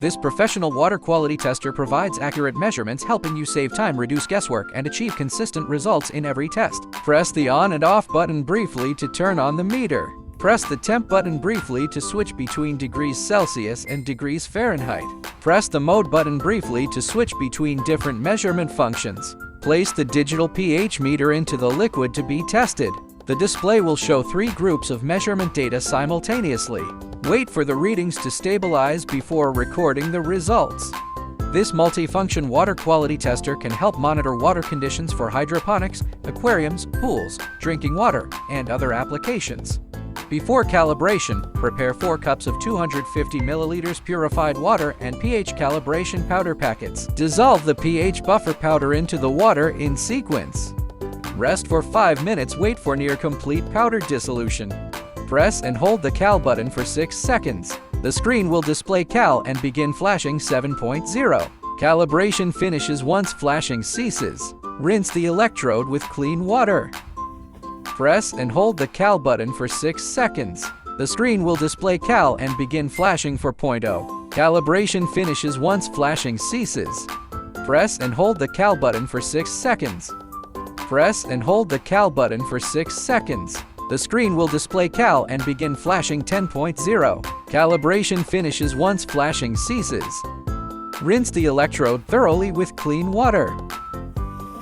This professional water quality tester provides accurate measurements, helping you save time, reduce guesswork, and achieve consistent results in every test. Press the on and off button briefly to turn on the meter. Press the temp button briefly to switch between degrees Celsius and degrees Fahrenheit. Press the mode button briefly to switch between different measurement functions. Place the digital pH meter into the liquid to be tested. The display will show 3 groups of measurement data simultaneously. Wait for the readings to stabilize before recording the results. This multifunction water quality tester can help monitor water conditions for hydroponics, aquariums, pools, drinking water, and other applications. Before calibration, prepare 4 cups of 250 milliliters purified water and pH calibration powder packets. Dissolve the pH buffer powder into the water in sequence. Rest for 5 minutes. Wait for near complete powder dissolution. Press and hold the Cal button for 6 seconds. The screen will display Cal and begin flashing 7.0. Calibration finishes once flashing ceases. Rinse the electrode with clean water. Press and hold the Cal button for 6 seconds. The screen will display Cal and begin flashing for 0.0. Calibration finishes once flashing ceases. Press and hold the Cal button for 6 seconds. Press and hold the Cal button for 6 seconds. The screen will display Cal and begin flashing 10.0. Calibration finishes once flashing ceases. Rinse the electrode thoroughly with clean water.